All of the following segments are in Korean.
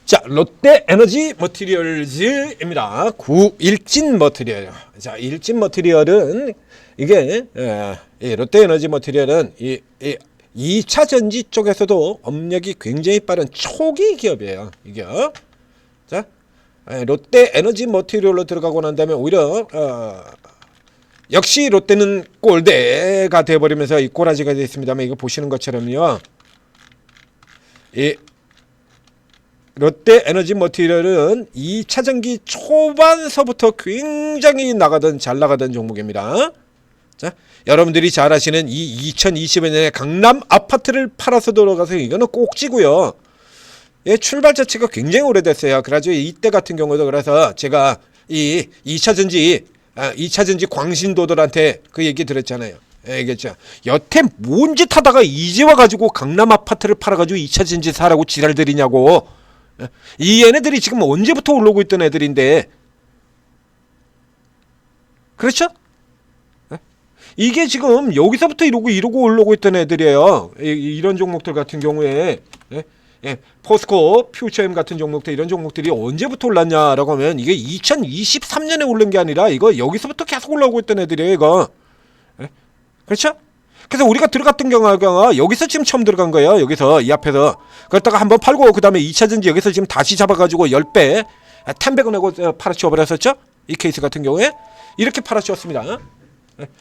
자, 롯데 에너지 머티리얼즈입니다. 구일진 머티리얼. 자, 일진 머티리얼은 이게 이 롯데 에너지 머티리얼은 이 2차 전지 쪽에서도 업력이 굉장히 빠른 초기 기업이에요. 이게 자, 롯데 에너지 머티리얼로 들어가고 난 다음에 오히려 역시 롯데는 꼴대가 돼버리면서 이 꼬라지가 되어 있습니다만, 이거 보시는 것처럼요, 이 롯데 에너지 머티리얼은 2차 전기 초반서부터 굉장히 잘 나가던 종목입니다. 자, 여러분들이 잘 아시는 이 2020년에 강남 아파트를 팔아서 돌아가서 이거는 꼭지고요. 예, 출발 자체가 굉장히 오래됐어요. 그래가지고 이때 같은 경우도 그래서 제가 이 2차 전지 광신도들한테 그 얘기 들었잖아요. 얘기했죠. 여태 뭔 짓 하다가 이제 와가지고 강남 아파트를 팔아가지고 2차 전지 사라고 지랄들이냐고. 이 얘네들이 지금 언제부터 올라오고 있던 애들인데, 그렇죠? 이게 지금 여기서부터 이러고 올라오고 있던 애들이에요. 이런 종목들 같은 경우에 포스코, 퓨처엠 같은 종목들, 이런 종목들이 언제부터 올랐냐라고 하면 이게 2023년에 오른 게 아니라 이거 여기서부터 계속 올라오고 있던 애들이에요. 이거 그렇죠? 그래서 우리가 들어갔던 경우가 여기서 지금 처음 들어간 거예요. 여기서 이 앞에서 그랬다가 한번 팔고 그 다음에 2차전지 여기서 지금 다시 잡아가지고 10배 10배고 내고 팔아치워 버렸었죠. 이 케이스 같은 경우에 이렇게 팔아치웠습니다.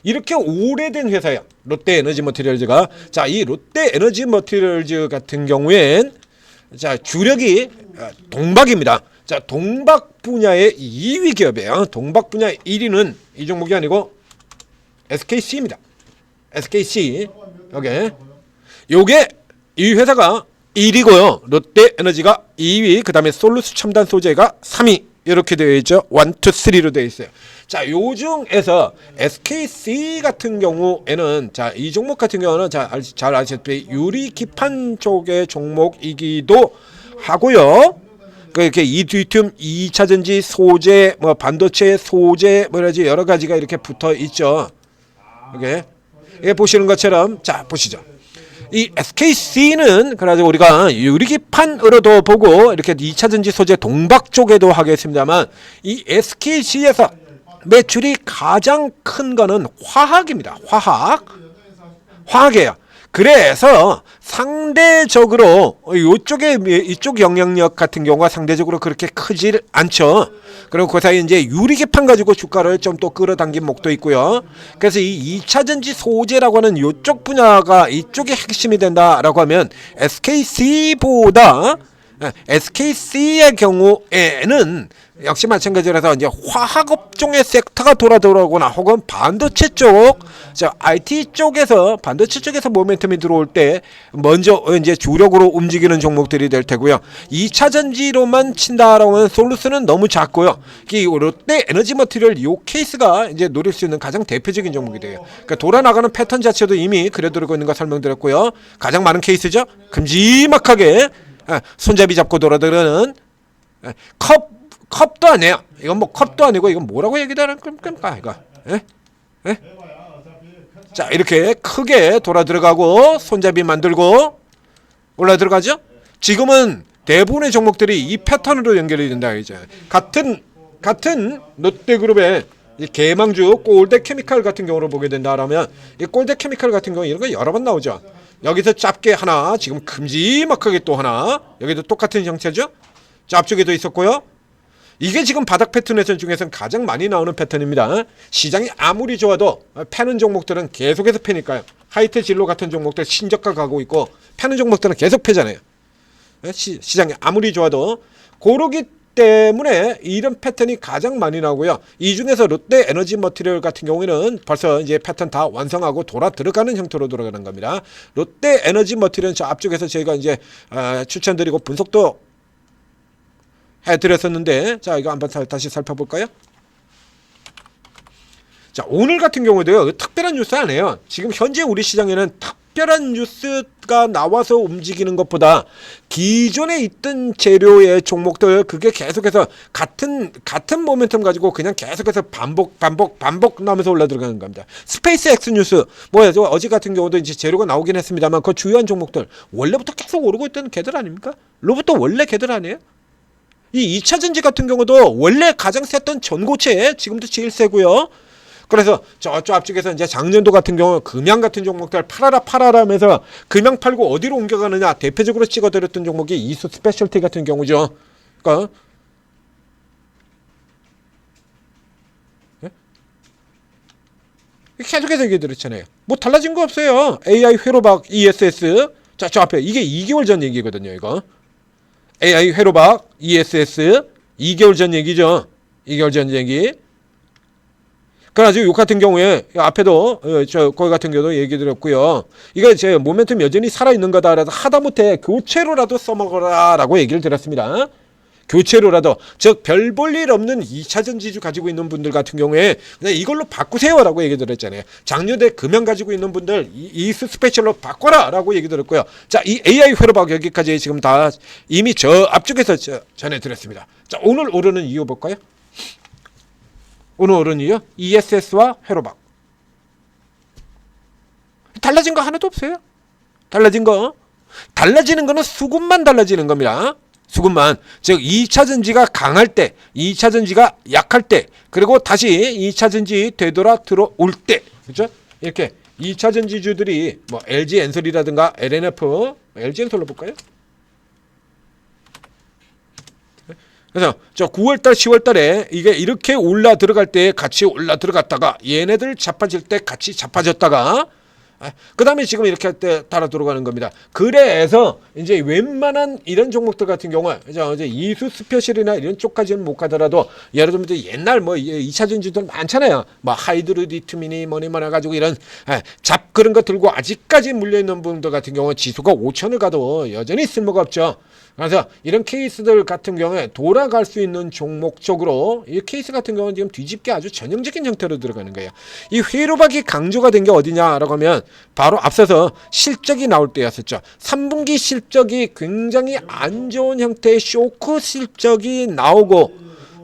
이렇게 오래된 회사야, 롯데 에너지 머티리얼즈가. 자, 이 롯데 에너지 머티리얼즈 같은 경우엔 자, 주력이 동박입니다. 자, 동박 분야의 2위 기업이에요. 동박 분야 1위는 이 종목이 아니고 SKC입니다. SKC. 요게 이 회사가 1위고요. 롯데 에너지가 2위, 그 다음에 솔루스 첨단 소재가 3위. 이렇게 되어 있죠. 1, 2, 3로 되어 있어요. 자, 요 중에서 SKC 같은 경우에는, 자, 이 종목 같은 경우는 잘 아시다시피 유리 기판 쪽의 종목이기도 하고요. 이렇게 리튬 2차 전지 소재, 뭐 반도체 소재, 뭐라지 여러 가지가 이렇게 붙어 있죠. 이게 보시는 것처럼, 자, 보시죠. 이 SKC는 그래가지고 우리가 유리기판으로도 보고 이렇게 2차 전지 소재 동박 쪽에도 하겠습니다만, 이 SKC에서 매출이 가장 큰 거는 화학입니다. 화학이에요. 그래서 상대적으로 이쪽 영향력 같은 경우가 상대적으로 그렇게 크질 않죠. 그리고 그 사이에 이제 유리기판 가지고 주가를 좀 또 끌어당긴 목도 있고요. 그래서 이 2차 전지 소재라고 하는 이쪽 분야가 이쪽이 핵심이 된다라고 하면 SKC보다 SKC의 경우에는 역시 마찬가지로 해서 이제 화학업종의 섹터가 돌아오거나 혹은 반도체 쪽, IT 쪽에서 반도체 쪽에서 모멘텀이 들어올 때 먼저 이제 주력으로 움직이는 종목들이 될 테고요. 2차 전지로만 친다라고 하면 솔루스는 너무 작고요. 이 롯데 에너지 머티리얼 요 케이스가 이제 노릴 수 있는 가장 대표적인 종목이 돼요. 그러니까 돌아나가는 패턴 자체도 이미 그려들고 있는 거 설명드렸고요. 가장 많은 케이스죠. 큼지막하게 손잡이 잡고 돌아들는 컵도 아니에요. 이건 뭐 컵도 아니고 이건 뭐라고 얘기하는 겁니까? 이거. 자, 이렇게 크게 돌아 들어가고 손잡이 만들고 올라 들어가죠. 지금은 대부분의 종목들이 이 패턴으로 연결이 된다 이제. 같은 롯데그룹의 개망주 꼴대 케미칼 같은 경우를 보게 된다라면, 이 꼴대 케미칼 같은 경우 이런 거 여러 번 나오죠. 여기서 짧게 하나, 지금 큼지막하게 또 하나, 여기도 똑같은 형태죠. 앞쪽에도 있었고요. 이게 지금 바닥 패턴에서 중에서는 가장 많이 나오는 패턴입니다. 시장이 아무리 좋아도 패는 종목들은 계속해서 패니까요. 하이테 진로 같은 종목들 신저가 가고 있고, 패는 종목들은 계속 패잖아요. 시장이 아무리 좋아도. 그러기 때문에 이런 패턴이 가장 많이 나오고요. 이 중에서 롯데 에너지 머티리얼 같은 경우에는 벌써 이제 패턴 다 완성하고 돌아 들어가는 형태로 돌아가는 겁니다. 롯데 에너지 머티리얼은 저 앞쪽에서 저희가 이제 추천드리고 분석도 해드렸었는데, 자, 이거 한번 다시 살펴볼까요? 자, 오늘 같은 경우도요, 특별한 뉴스 아니에요. 지금 현재 우리 시장에는 특별한 뉴스가 나와서 움직이는 것보다 기존에 있던 재료의 종목들, 그게 계속해서 같은 모멘텀 가지고 그냥 계속해서 반복 나면서 올라 들어가는 겁니다. 스페이스 X 뉴스, 어제 같은 경우도 이제 재료가 나오긴 했습니다만, 그 주요한 종목들 원래부터 계속 오르고 있던 걔들 아닙니까? 로봇도 원래 걔들 아니에요? 이 2차전지 같은 경우도 원래 가장 셌던 전고체 지금도 제일 세고요. 그래서 저쪽 앞쪽에서 이제 작년도 같은 경우 금양 같은 종목들 팔아라 하면서 금양 팔고 어디로 옮겨가느냐 대표적으로 찍어드렸던 종목이 이수 스페셜티 같은 경우죠. 그러니까 계속해서 얘기 드렸잖아요. 뭐 달라진 거 없어요. AI 회로박 ESS 저 앞에 이게 2개월 전 얘기거든요. 이거 AI 회로박 ESS 2개월 전 얘기죠. 2개월 전 얘기. 그래가지고 요 같은 경우에 앞에도 저 거기 같은 경우도 얘기 드렸고요. 이거 제 모멘텀 여전히 살아있는 거다라도 하다못해 교체로라도 써먹어라라고 얘기를 드렸습니다. 교체로라도 즉 별 볼 일 없는 2차전 지주 가지고 있는 분들 같은 경우에 그냥 이걸로 바꾸세요라고 얘기 드렸잖아요. 장려대 금연 가지고 있는 분들 이수 스페셜로 바꿔라라고 얘기 드렸고요. 자, 이 AI 회로박 여기까지 지금 다 이미 저 앞쪽에서 전해드렸습니다. 자, 오늘 오르는 이유 볼까요? 오늘 오른 이유 ESS와 회로박 달라진 거 하나도 없어요. 달라지는 거는 수급만 달라지는 겁니다. 수급만. 즉 2차전지가 강할 때 2차전지가 약할 때 그리고 다시 2차전지 되돌아 들어올 때 그렇죠? 이렇게 2차전지주들이 뭐 LG 엔솔이라든가 LNF LG 엔솔로 볼까요? 그래서 저 9월달 10월달에 이게 이렇게 올라 들어갈 때 같이 올라 들어갔다가 얘네들 자빠질 때 같이 자빠졌다가 그 다음에 지금 이렇게 할 때 따라 들어가는 겁니다. 그래서 이제 웬만한 이런 종목들 같은 경우에 이제 이수 스페셜이나 이런 쪽까지는 못 가더라도 예를 들면 옛날 뭐 2차전지들 많잖아요. 뭐 하이드로디트민이 뭐니 해가지고 이런 잡 그런 거 들고 아직까지 물려있는 분들 같은 경우는 지수가 5천을 가도 여전히 쓸모가 없죠. 그래서 이런 케이스들 같은 경우에 돌아갈 수 있는 종목 쪽으로 이 케이스 같은 경우는 지금 뒤집게 아주 전형적인 형태로 들어가는 거예요. 이 회로박이 강조가 된 게 어디냐라고 하면 바로 앞서서 실적이 나올 때였었죠. 3분기 실적이 굉장히 안 좋은 형태의 쇼크 실적이 나오고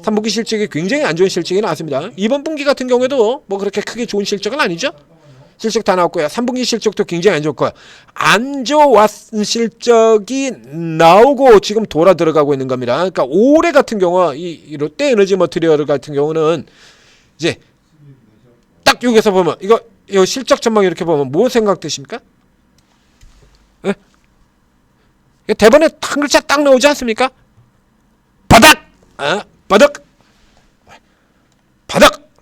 3분기 실적이 굉장히 안 좋은 실적이 나왔습니다. 이번 분기 같은 경우에도 뭐 그렇게 크게 좋은 실적은 아니죠. 실적 다 나왔고요. 3분기 실적도 굉장히 안 좋고요. 안 좋았은 실적이 나오고 지금 돌아 들어가고 있는 겁니다. 그러니까 올해 같은 경우 이 롯데 에너지 머티리얼 같은 경우는 이제 딱 여기서 보면 이거 실적 전망 이렇게 보면 뭐 생각되십니까? 네? 대본에 한 글자 딱 나오지 않습니까? 바닥! 바닥!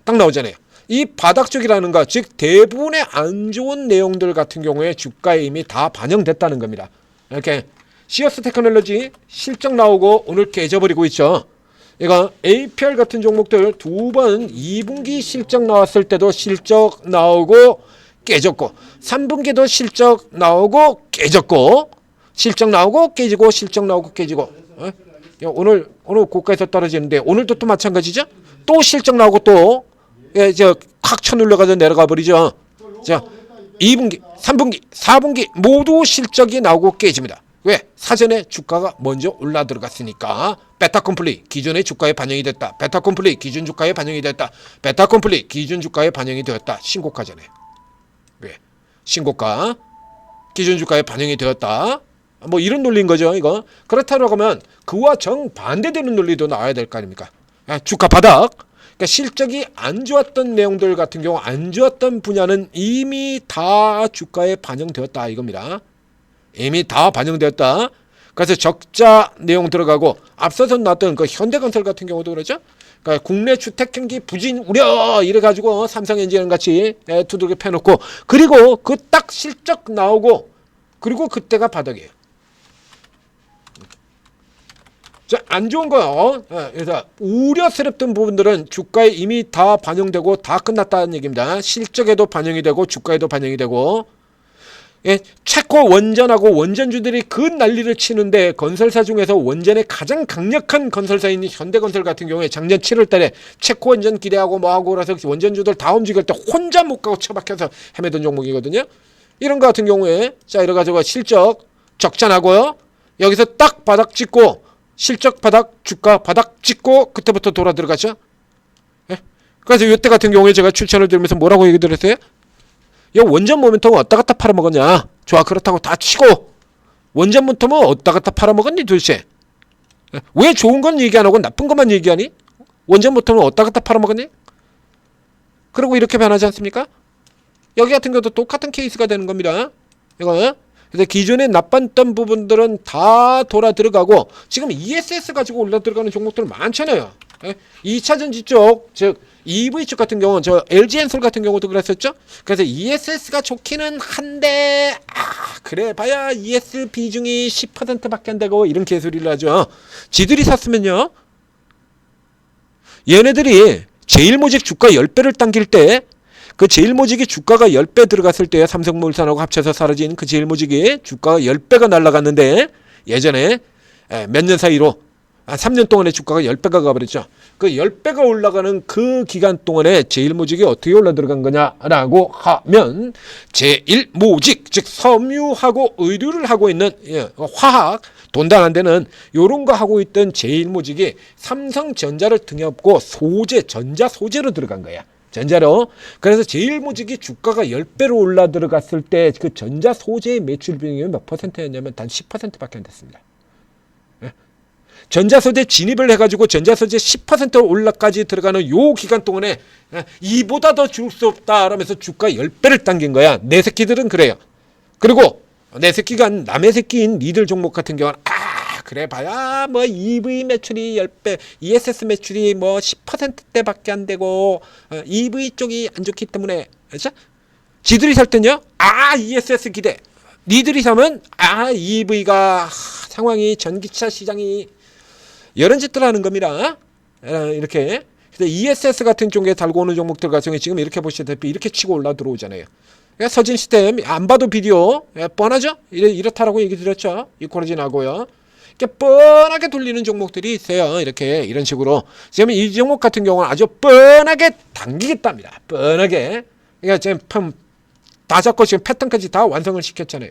딱 나오잖아요. 이 바닥 쪽이라는 거, 즉 대부분의 안 좋은 내용들 같은 경우에 주가에 이미 다 반영됐다는 겁니다. 이렇게 시어스 테크놀로지 실적 나오고 오늘 깨져버리고 있죠. 이거 APR 같은 종목들 두 번 2분기 실적 나왔을 때도 실적 나오고 깨졌고 3분기도 실적 나오고 깨졌고 실적 나오고 깨지고 실적 나오고 깨지고 오늘 고가에서 떨어지는데 오늘도 또 마찬가지죠. 또 실적 나오고 또 콱 쳐눌러가지고 내려가 버리죠. 자, 2분기, 3분기, 4분기 모두 실적이 나오고 깨집니다. 왜? 사전에 주가가 먼저 올라 들어갔으니까. 베타컴플릿 기존의 주가에 반영이 됐다. 베타컴플릿 기준 주가에 반영이 됐다. 베타컴플릿 기준 주가에 반영이 되었다. 신고가잖아요. 왜? 신고가 기준 주가에 반영이 되었다. 뭐 이런 논리인 거죠. 이거 그렇다고 하면 그와 정반대되는 논리도 나와야 될 거 아닙니까? 주가 바닥. 그러니까 실적이 안 좋았던 내용들 같은 경우 안 좋았던 분야는 이미 다 주가에 반영되었다 이겁니다. 이미 다 반영되었다. 그래서 적자 내용 들어가고 앞서서 나왔던 그 현대건설 같은 경우도 그렇죠. 그러니까 국내 주택 경기 부진 우려 이래가지고 삼성엔지니어링 같이 두들겨 패놓고 그리고 그 딱 실적 나오고 그리고 그때가 바닥이에요. 자, 안 좋은 거요. 그래서 우려스럽던 부분들은 주가에 이미 다 반영되고 다 끝났다는 얘기입니다. 실적에도 반영이 되고 주가에도 반영이 되고 체코 원전하고 원전주들이 그 난리를 치는데 건설사 중에서 원전의 가장 강력한 건설사인 현대건설 같은 경우에 작년 7월 달에 체코 원전 기대하고 뭐하고 그래서 원전주들 다 움직일 때 혼자 못 가고 처박혀서 헤매던 종목이거든요. 이런 거 같은 경우에 자 이래가지고 실적 적자 나고요. 여기서 딱 바닥 찍고 실적 바닥, 주가 바닥 찍고 그때부터 돌아 들어가죠. 그래서 이때 같은 경우에 제가 추천을 드리면서 뭐라고 얘기 드렸어요? 이 원전 모멘텀은 어디다 갖다 팔아먹었냐? 좋아 그렇다고 다 치고 원전 모멘텀은 어디다 갖다 팔아먹었니 도대체? 왜 좋은 건 얘기 안 하고 나쁜 것만 얘기하니? 원전부터는 어디다 갖다 팔아먹었니? 그리고 이렇게 변하지 않습니까? 여기 같은 경우도 똑같은 케이스가 되는 겁니다. 이거. 그래서 기존에 나빴던 부분들은 다 돌아 들어가고 지금 ESS 가지고 올라 들어가는 종목들 많잖아요. 2차 전지 쪽, 즉 EV 쪽 같은 경우는 저 LG엔솔 같은 경우도 그랬었죠. 그래서 ESS가 좋기는 한데 그래 봐야 ES 비중이 10%밖에 안 되고 이런 개소리를 하죠. 지들이 샀으면요. 얘네들이 제일모직 주가 10배를 당길 때 그 제일모직이 주가가 10배 들어갔을 때 삼성물산하고 합쳐서 사라진 그 제일모직이 주가가 10배가 날아갔는데 예전에 몇 년 사이로 3년 동안에 주가가 10배가 가버렸죠. 그 10배가 올라가는 그 기간 동안에 제일모직이 어떻게 올라 들어간 거냐라고 하면 제일모직 즉 섬유하고 의류를 하고 있는 화학 돈도 안 되는 요런 거 하고 있던 제일모직이 삼성전자를 등에 업고 소재 전자 소재로 들어간 거야. 전자로. 그래서 제일모직이 주가가 10배로 올라 들어갔을 때 그 전자 소재의 매출 비중이 몇 %였냐면 단 10%밖에 안 됐습니다. 전자소재 진입을 해가지고 전자소재 10% 올라까지 들어가는 요 기간 동안에 이보다 더 줄 수 없다 라면서 주가 10배를 당긴 거야. 내 새끼들은 그래요. 그리고 내 새끼가 남의 새끼인 니들 종목 같은 경우는 그래 봐야 뭐 EV 매출이 10배, ESS 매출이 뭐 10%대밖에 안 되고 EV 쪽이 안 좋기 때문에 그렇죠? 지들이 살 때는요. ESS 기대. 니들이 사면 EV가 상황이 전기차 시장이 이런 짓들 하는 겁니다. 이렇게. 그래서 ESS 같은 쪽에 달고 오는 종목들 같은 경우에 지금 이렇게 보시다시피 이렇게 치고 올라 들어오잖아요. 그러니까 서진 시스템 안 봐도 비디오 뻔하죠? 이렇다라고 얘기 드렸죠. 이코로진 하고요. 이렇게 뻔하게 돌리는 종목들이 있어요. 이렇게 이런 식으로. 지금 이 종목 같은 경우는 아주 뻔하게 당기겠답니다. 뻔하게. 그러니까 지금 다 잡고 지금 패턴까지 다 완성을 시켰잖아요.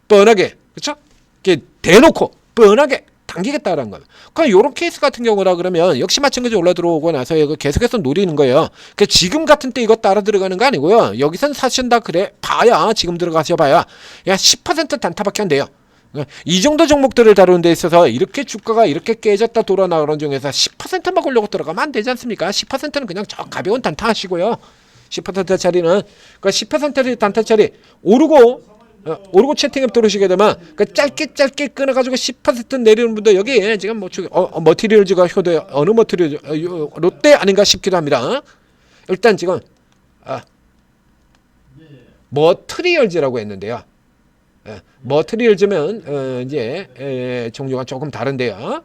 뻔하게. 그렇죠? 이렇게 대놓고 뻔하게 당기겠다라는 거예요. 그러니까 이런 케이스 같은 경우라 그러면 역시 마찬가지로 올라 들어오고 나서 이거 계속해서 노리는 거예요. 그러니까 지금 같은 때 이거 따라 들어가는 거 아니고요. 여기선 사신다 그래 봐야 지금 들어가셔 봐야 10% 단타밖에 안 돼요. 이 정도 종목들을 다루는 데 있어서 이렇게 주가가 이렇게 깨졌다 돌아 나오는 중에서 10% 먹으려고 들어가면 안 되지 않습니까? 10%는 그냥 저 가벼운 단타 하시고요. 10%짜리는 그러니까 10% 단타짜리 오르고 채팅앱 들어오시게 되면 그 짧게 끊어가지고 10% 내리는 분들 여기 지금 뭐 머티리얼즈가 효도에 어느 머티리얼즈 롯데 아닌가 싶기도 합니다. 일단 지금 머티리얼즈라고 했는데요. 머티리얼즈면 이제 종류가 조금 다른데요.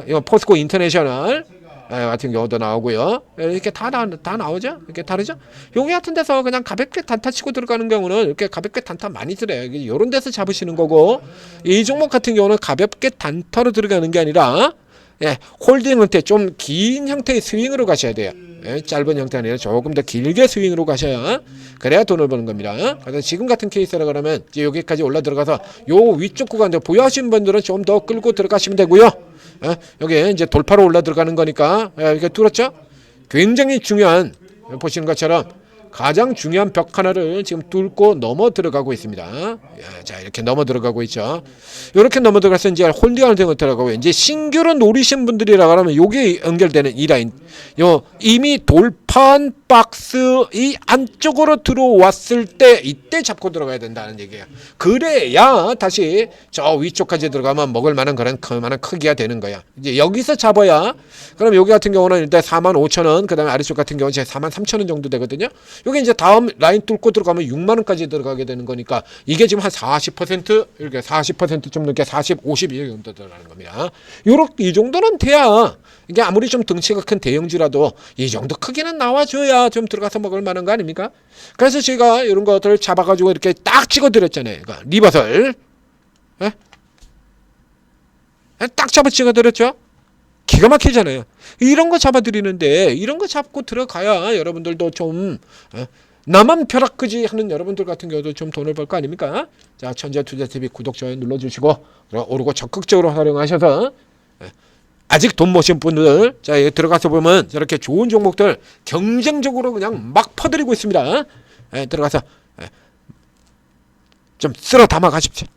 이거 포스코 인터내셔널 같은 경우도 나오고요. 이렇게 다 나오죠. 이렇게 다르죠. 여기 같은 데서 그냥 가볍게 단타 치고 들어가는 경우는 이렇게 가볍게 단타 많이 들어요. 이런 데서 잡으시는 거고 이 종목 같은 경우는 가볍게 단타로 들어가는 게 아니라 홀딩 형태 좀 긴 형태의 스윙으로 가셔야 돼요. 짧은 형태 아니라 조금 더 길게 스윙으로 가셔야 그래야 돈을 버는 겁니다. 그래서 지금 같은 케이스라 그러면 이제 여기까지 올라 들어가서 요 위쪽 구간 보유하신 분들은 좀 더 끌고 들어가시면 되고요. 여기 이제 돌파로 올라 들어가는 거니까 이렇게 뚫었죠. 굉장히 중요한 보시는 것처럼 가장 중요한 벽 하나를 지금 뚫고 넘어 들어가고 있습니다. 자, 이렇게 넘어 들어가고 있죠. 이렇게 넘어 들어가서 이제 홀딩하는 데가 들어가고 이제 신규로 노리신 분들이라 그러면 요게 연결되는 이 라인. 요 이미 돌파한 박스 이 안쪽으로 들어왔을 때 이때 잡고 들어가야 된다는 얘기예요. 그래야 다시 저 위쪽까지 들어가면 먹을 만한 그만한 크기가 되는 거야. 이제 여기서 잡아야 그럼 여기 같은 경우는 일단 45,000원, 그다음에 아래쪽 같은 경우는 이제 43,000원 정도 되거든요. 여기 이제 다음 라인 뚫고 들어가면 60,000원까지 들어가게 되는 거니까 이게 지금 한 40% 이렇게 40%좀 넘게 40, 50 이 정도 들어가는 겁니다. 이 정도는 돼야 이게 아무리 좀 덩치가 큰 대형주라도 이 정도 크기는 나와줘야 좀 들어가서 먹을 만한 거 아닙니까? 그래서 제가 이런 것들을 잡아가지고 이렇게 딱 찍어드렸잖아요. 그러니까 리버설 딱 잡아 찍어드렸죠. 기가 막히잖아요. 이런 거 잡아드리는데 이런 거 잡고 들어가야 여러분들도 좀 나만 벼락끄지 하는 여러분들 같은 경우도 좀 돈을 벌 거 아닙니까? 자, 천재투자TV 구독, 좋아요 눌러주시고 오르고 적극적으로 활용하셔서 아직 돈 모신 분들 자 들어가서 보면 저렇게 좋은 종목들 경쟁적으로 그냥 막 퍼드리고 있습니다. 들어가서 좀 쓸어 담아 가십시오.